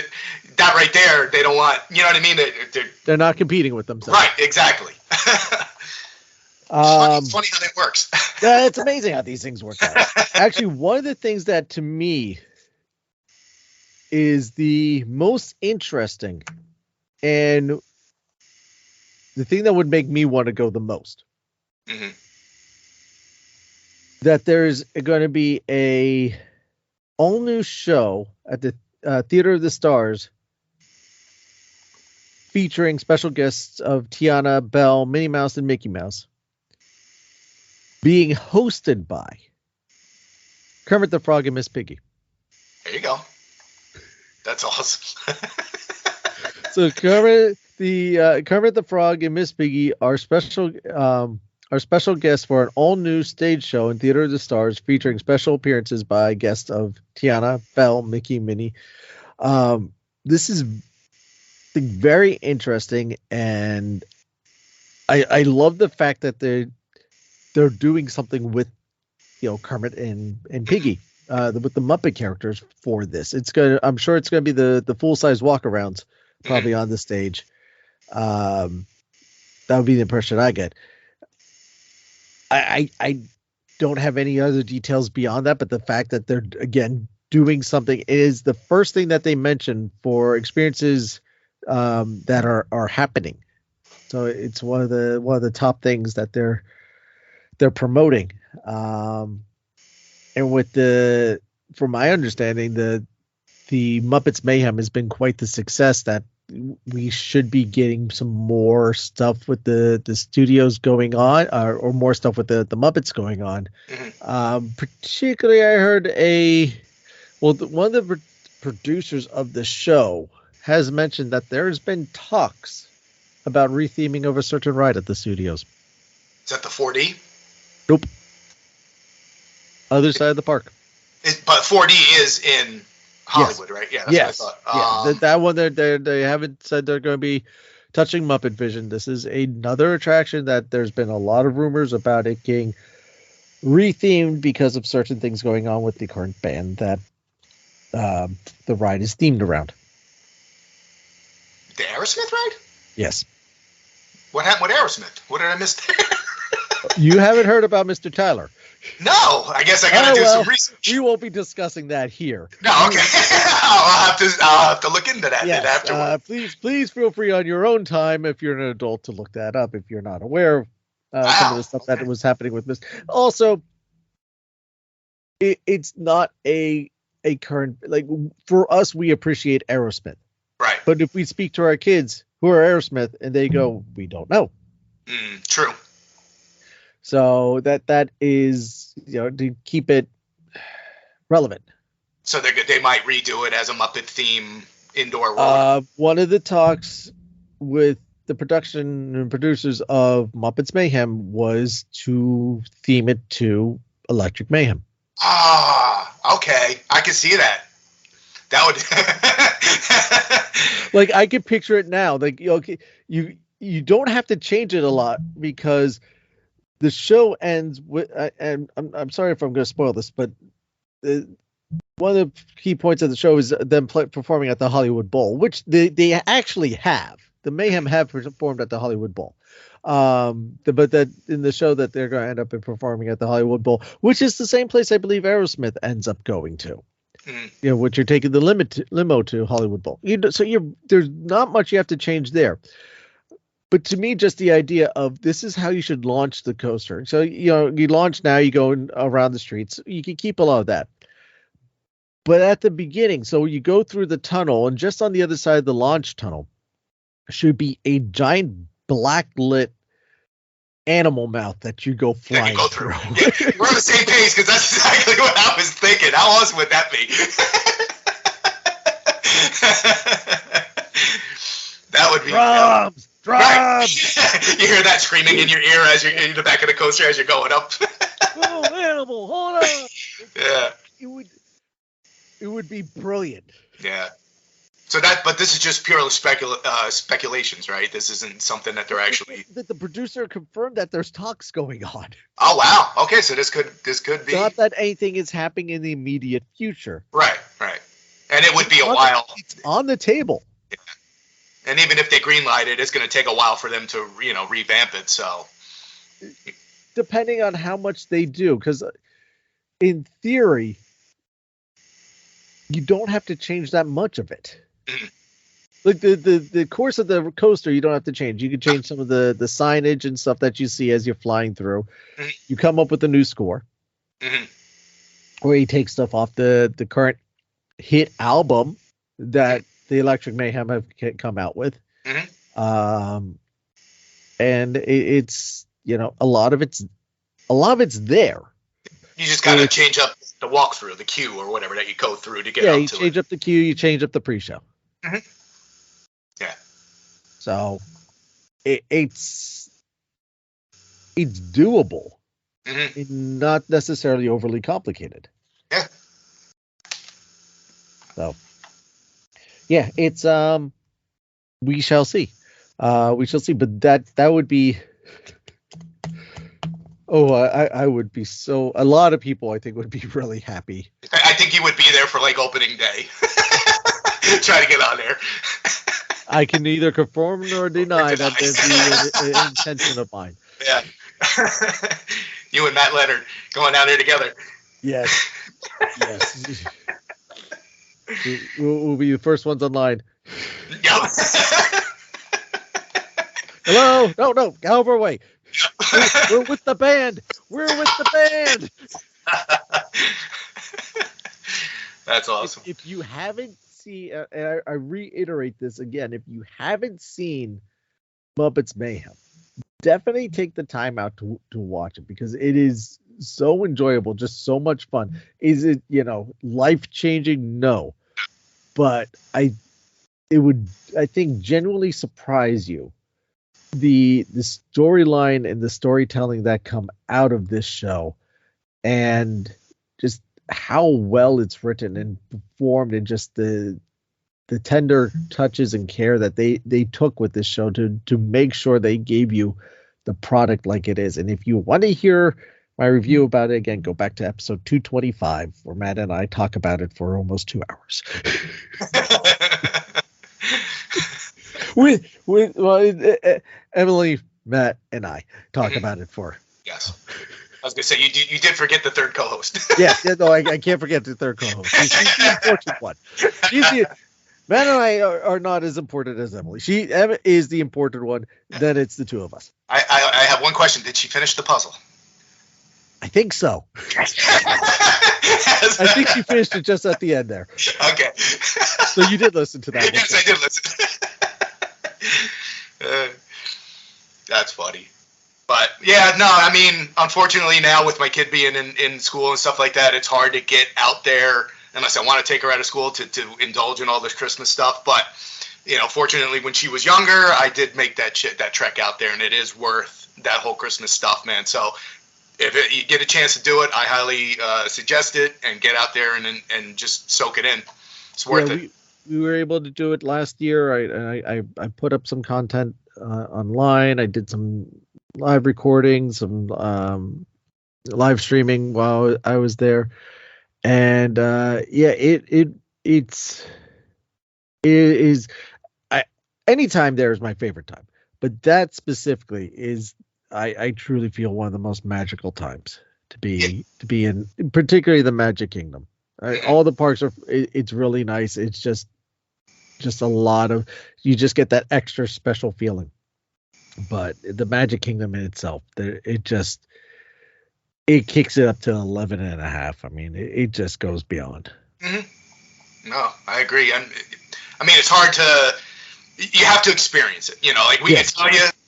that right there, they don't want. You know what I mean?
They're not competing with themselves.
Right. Exactly. It's funny how that works.
Yeah, it's amazing how these things work out. Actually, one of the things that to me is the most interesting and the thing that would make me want to go the most,
Mm-hmm.
that there's going to be a all new show at the Theater of the Stars featuring special guests of Tiana, Belle, Minnie Mouse, and Mickey Mouse, being hosted by Kermit the Frog and Miss Piggy.
There you go. That's awesome.
So Kermit the Frog and Miss Piggy are special guests for an all new stage show in Theater of the Stars, featuring special appearances by guests of Tiana, Belle, Mickey, Minnie. This is very interesting, and I love the fact that they're doing something with Kermit and Piggy. With the Muppet characters for this. I'm sure it's gonna be the full size walkarounds probably on the stage. That would be the impression I get. I don't have any other details beyond that, but the fact that they're again doing something is the first thing that they mention for experiences that are happening. So it's one of the top things that they're promoting. And from my understanding, the Muppets Mayhem has been quite the success that we should be getting some more stuff with the studios going on, or more stuff with the Muppets going on.
Mm-hmm.
Particularly, I heard one of the producers of the show has mentioned that there's been talks about retheming of a certain ride at the studios.
Is that the 4D?
Nope. Other side of the park.
But 4D is in Hollywood, right? Yeah, that's what I thought.
That one they haven't said they're going to be touching Muppet Vision. This is another attraction that there's been a lot of rumors about it getting rethemed because of certain things going on with the current band that the ride is themed around.
The Aerosmith ride?
Yes.
What happened with Aerosmith? What did I miss there?
You haven't heard about Mr. Tyler?
No, I guess I gotta do some research.
We won't be discussing that here.
No, okay. I'll have to look into that then afterwards.
Please feel free on your own time, if you're an adult, to look that up if you're not aware of some of the stuff that was happening with Mr. Also, it's not a current, like, for us, we appreciate Aerosmith.
Right.
But if we speak to our kids who are Aerosmith and they go, we don't know.
True.
So that is, to keep it relevant.
So they might redo it as a Muppet theme indoor world.
One of the talks with the production and producers of Muppets Mayhem was to theme it to Electric Mayhem.
Okay. I can see that. That would
like, I can picture it now. Like, you don't have to change it a lot because the show ends with, and I'm sorry if I'm going to spoil this, but one of the key points of the show is them performing at the Hollywood Bowl, which they actually have. The Mayhem have performed at the Hollywood Bowl. But that in the show that they're going to end up performing at the Hollywood Bowl, which is the same place I believe Aerosmith ends up going to. Which you're taking the limo to Hollywood Bowl. There's not much you have to change there. But to me, just the idea of this is how you should launch the coaster. So, you launch now, you go around the streets. You can keep a lot of that. But at the beginning, so you go through the tunnel, and just on the other side of the launch tunnel should be a giant black lit animal mouth that you go flying through.
Yeah, we're on the same page because that's exactly what I was thinking. How awesome would that be? That would be
drums.
Right. You hear that screaming in your ear as you're in the back of the coaster as you're going up.
Oh, animal, hold on.
Yeah.
It would be brilliant.
Yeah. But this is just purely speculations, right? This isn't something that they're actually.
The producer confirmed that there's talks going on.
Oh wow! Okay, so this could be.
Not that anything is happening in the immediate future.
Right. And it would be a while.
It's on the table.
Yeah. And even if they greenlight it, it's going to take a while for them to revamp it. So.
Depending on how much they do, because in theory, you don't have to change that much of it. Like the course of the coaster, you don't have to change. You can change some of the signage and stuff that you see as you're flying through. You come up with a new score, or you take stuff off the current hit album that the Electric Mayhem have come out with. And it's a lot of it's there.
You just gotta change up the walkthrough, the queue, or whatever that you go through to get up to it. Yeah, you
change up the queue, you change up the pre-show.
Yeah.
So it's doable. Not necessarily overly complicated.
Yeah.
So yeah, it's we shall see. We shall see. But that would be I would be so. A lot of people, I think, would be really happy.
I think you would be there for like opening day. Try to get on there.
I can neither confirm nor deny that there's the intention of mine.
Yeah. You and Matt Leonard going down there together.
Yes. We'll be the first ones online.
Yep.
Hello? No, get over away. We're with the band.
That's awesome.
If you haven't seen, and I reiterate this again, if you haven't seen Muppets Mayhem, definitely take the time out to watch it, because it is so enjoyable, just so much fun. Is it, life-changing? No. But it would, I think, genuinely surprise you. The storyline and the storytelling that come out of this show, and just how well it's written and performed, and just the tender touches and care that they took with this show to make sure they gave you the product like it is. And if you want to hear my review about it, again, go back to episode 225, where Matt and I talk about it for almost 2 hours. Emily, Matt, and I talk about it for.
Yes. I was going to say, you did forget the third co-host.
No, I can't forget the third co-host. She's the important one. Matt and I are not as important as Emily. Emma is the important one. Then it's the two of us.
I have one question. Did she finish the puzzle?
I think so. I think she finished it just at the end there.
Okay.
So you did listen to that.
Yes, I did listen. That's funny. But yeah, no, I mean, unfortunately now with my kid being in school and stuff like that, it's hard to get out there unless I want to take her out of school to indulge in all this Christmas stuff. But, fortunately when she was younger, I did make that trek out there, and it is worth that whole Christmas stuff, man. So if you get a chance to do it, I highly suggest it, and get out there and just soak it in. It's worth it.
We were able to do it last year. I put up some content online. I did some live recordings, some live streaming while I was there, and it is. Anytime there is my favorite time, but that specifically is. I truly feel one of the most magical times to be in, particularly the Magic Kingdom. All the parks it's really nice. It's just a lot of, you just get that extra special feeling. But the Magic Kingdom in itself, it kicks it up to 11.5. I mean, it just goes beyond.
Mm-hmm. No, I agree. I mean, it's hard to, you have to experience it. Like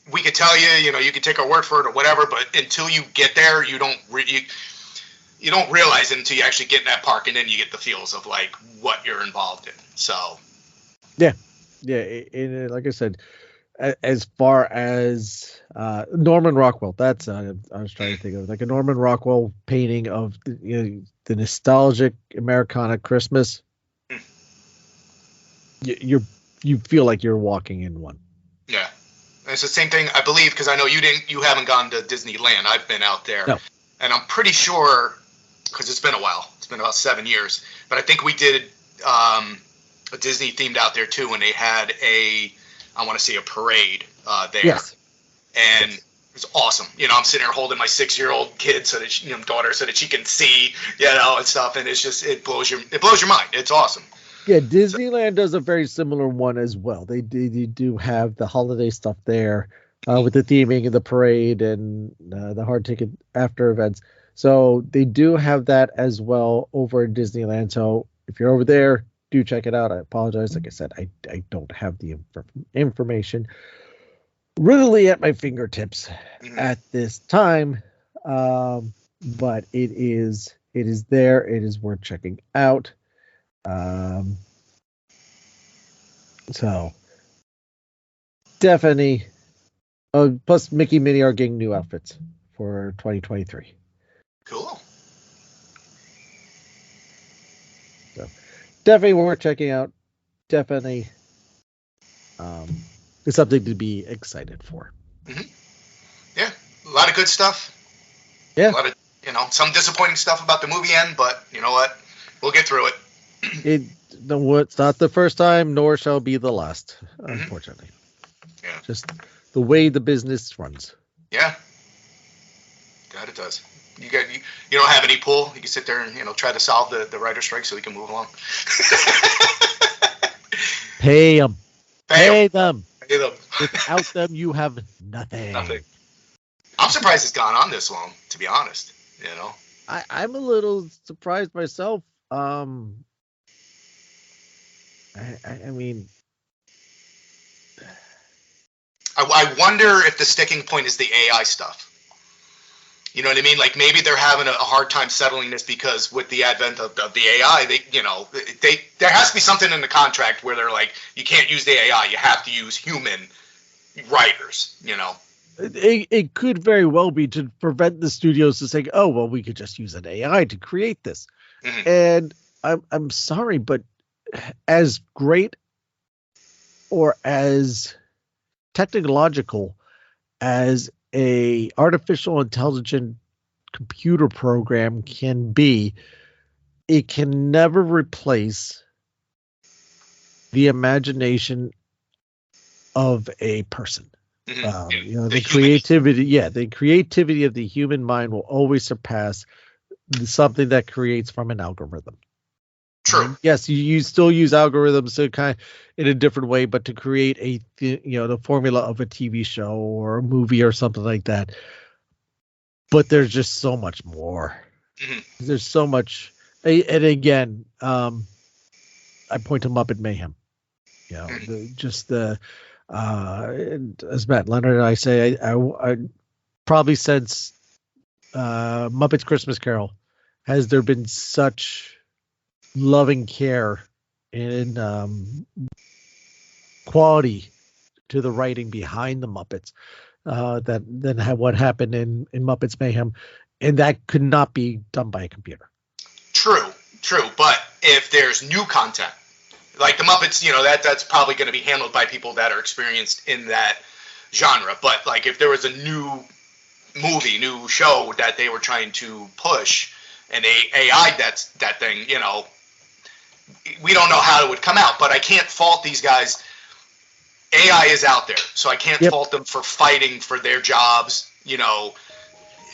we could tell you, you can take our word for it or whatever, but until you get there, you don't realize it until you actually get in that park, and then you get the feels of like what you're involved in. So
yeah, and like I said, as far as Norman Rockwell, that's I was trying to think of like a Norman Rockwell painting of the nostalgic Americana Christmas. you feel like you're walking in one.
Yeah. And it's the same thing, I believe, because I know you haven't gone to Disneyland. I've been out there.
No.
And I'm pretty sure, because it's been a while. It's been about 7 years. But I think we did a Disney themed out there too, and they had I want to say a parade there.
Yes.
And it was awesome. I'm sitting there holding my 6-year-old kid daughter so that she can see, and stuff. And it's just, it blows your mind. It's awesome.
Yeah, Disneyland does a very similar one as well. They do have the holiday stuff there with the theming and the parade and the hard ticket after events. So they do have that as well over in Disneyland. So if you're over there, do check it out. I apologize. Like I said, I don't have the information really at my fingertips at this time. But it is there. It is worth checking out. So definitely. Oh, plus Mickey and Minnie are getting new outfits for 2023.
Cool.
So definitely worth checking out. Definitely, it's something to be excited for.
Mm-hmm. Yeah, a lot of good stuff.
Yeah,
a lot of some disappointing stuff about the movie end, but you know what? We'll get through it.
It's not the first time, nor shall be the last, unfortunately.
Yeah.
Just the way the business runs.
Yeah. God, it does. You don't have any pull. You can sit there and try to solve the writer's strike so we can move along.
Pay them.
Pay them.
Without them, you have nothing.
I'm surprised it's gone on this long, to be honest.
I'm a little surprised myself. I mean,
I wonder if the sticking point is the AI stuff. You know what I mean? Like maybe they're having a hard time settling this because with the advent of the AI, there has to be something in the contract where they're like, you can't use the AI, you have to use human writers.
It could very well be to prevent the studios to say, oh, well, we could just use an AI to create this. Mm-hmm. And I'm sorry, but as great or as technological as a artificial intelligent computer program can be, it can never replace the imagination of a person.
Mm-hmm.
The creativity, the creativity of the human mind will always surpass something that creates from an algorithm.
True.
Yes, you still use algorithms to kind of in a different way, but to create the formula of a TV show or a movie or something like that. But there's just so much more. Mm-hmm. There's so much, and again, I point to Muppet Mayhem. As Matt Leonard and I say, I probably since Muppets Christmas Carol has there been such loving care and quality to the writing behind the Muppets than what happened in Muppets Mayhem, and that could not be done by a computer. True.
But if there's new content, like the Muppets, that's probably going to be handled by people that are experienced in that genre. But like if there was a new movie, new show that they were trying to push, and AI that thing, we don't know how it would come out, but I can't fault these guys. AI is out there, so I can't fault them for fighting for their jobs,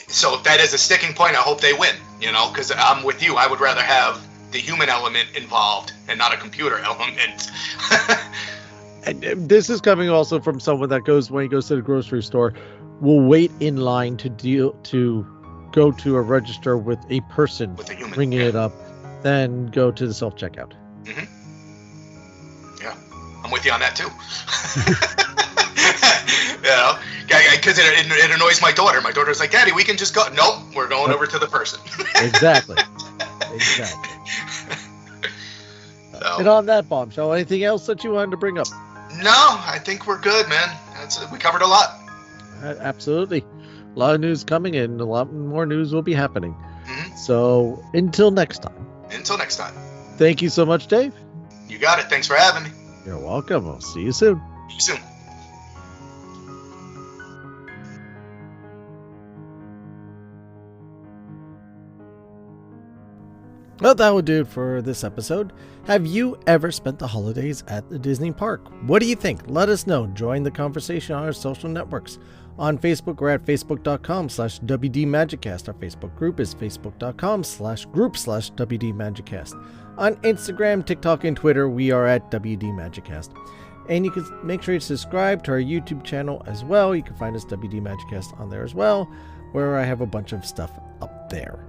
So if that is a sticking point, I hope they win, because I'm with you. I would rather have the human element involved and not a computer element.
And this is coming also from someone that when he goes to the grocery store, will wait in line to go to a register with a person ringing it up, then go to the self-checkout.
Mm-hmm. Yeah, I'm with you on that too. Because it annoys my daughter. My daughter's like, Daddy, we can just go. Nope, we're going over to the person.
Exactly. So. And on that bombshell, anything else that you wanted to bring up?
No, I think we're good, man. We covered a lot.
Absolutely. A lot of news coming in. A lot more news will be happening.
Mm-hmm.
So until next time.
Until next time.
Thank you so much, Dave.
You got it. Thanks for having me.
You're welcome. I'll see you soon.
See you soon.
Well, that will do it for this episode. Have you ever spent the holidays at the Disney park? What do you think? Let us know. Join the conversation on our social networks. On Facebook, we're at facebook.com/WDMagicCast. Our Facebook group is facebook.com/group/WDMagicCast. On Instagram, TikTok, and Twitter, we are at WDMagicCast. And you can make sure you subscribe to our YouTube channel as well. You can find us WD Magicast on there as well, where I have a bunch of stuff up there.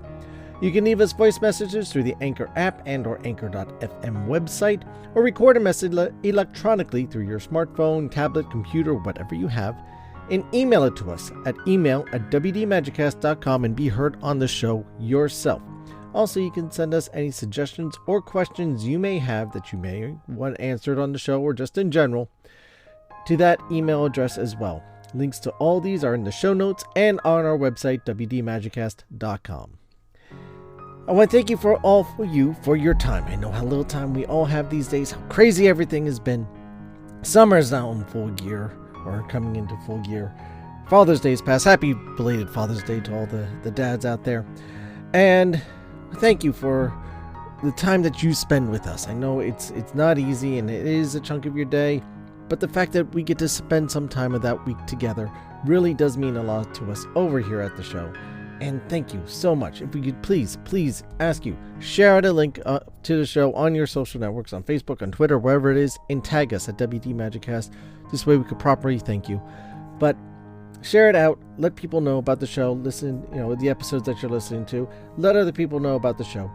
You can leave us voice messages through the Anchor app and or Anchor.fm website, or record a message electronically through your smartphone, tablet, computer, whatever you have, and email it to us at email@wdmagiccast.com and be heard on the show yourself. Also, you can send us any suggestions or questions you may have that you may want answered on the show or just in general to that email address as well. Links to all these are in the show notes and on our website, wdmagiccast.com. I want to thank you for your time. I know how little time we all have these days, how crazy everything has been. Summer is now in full gear, or coming into full gear. Father's Day is past. Happy belated Father's Day to all the dads out there. And thank you for the time that you spend with us. I know it's not easy and it is a chunk of your day, but the fact that we get to spend some time of that week together really does mean a lot to us over here at the show. And thank you so much. If we could please ask you, share out a link to the show on your social networks, on Facebook, on Twitter, wherever it is, and tag us at WD Magiccast. This way we could properly thank you. But share it out. Let people know about the show. Listen, the episodes that you're listening to. Let other people know about the show.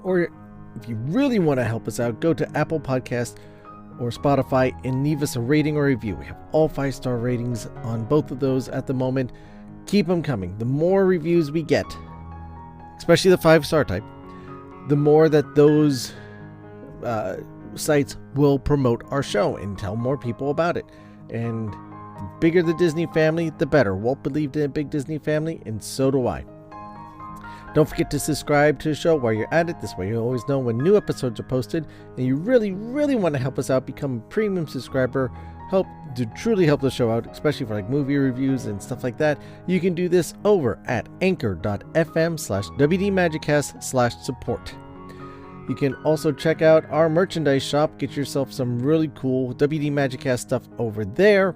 Or if you really want to help us out, go to Apple Podcasts or Spotify and leave us a rating or review. We have all 5-star ratings on both of those at the moment. Keep them coming. The more reviews we get, especially the 5-star type, the more that those sites will promote our show and tell more people about it. And the bigger the Disney family, the better. Walt believed in a big Disney family, and so do I. Don't forget to subscribe to the show while you're at it. This way you always know when new episodes are posted. And you really, really want to help us out, become a premium subscriber, truly help the show out, especially for like movie reviews and stuff like that. You can do this over at anchor.fm/WDMagicCast/support. You can also check out our merchandise shop. Get yourself some really cool WD Magiccast stuff over there.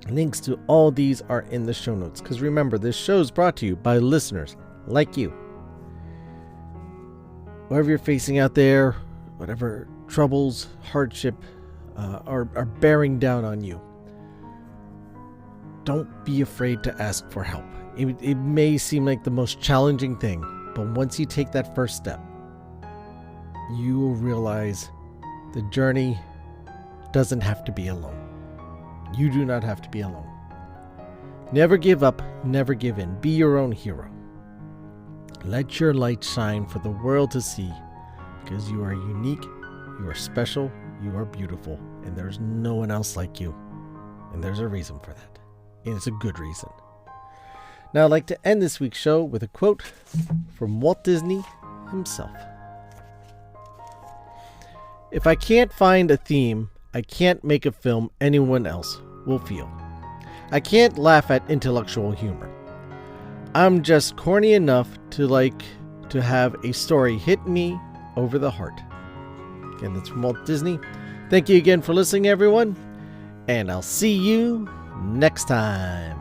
Links to all these are in the show notes. Because remember, this show is brought to you by listeners like you. Whatever you're facing out there, whatever troubles, hardship are bearing down on you, don't be afraid to ask for help. It may seem like the most challenging thing, but once you take that first step, you will realize the journey doesn't have to be alone. You do not have to be alone. Never give up, never give in. Be your own hero. Let your light shine for the world to see, because you are unique, you are special, you are beautiful, and there's no one else like you. And there's a reason for that. And it's a good reason. Now I'd like to end this week's show with a quote from Walt Disney himself. If I can't find a theme, I can't make a film anyone else will feel. I can't laugh at intellectual humor. I'm just corny enough to like to have a story hit me over the heart. Again, that's from Walt Disney. Thank you again for listening, everyone, and I'll see you next time.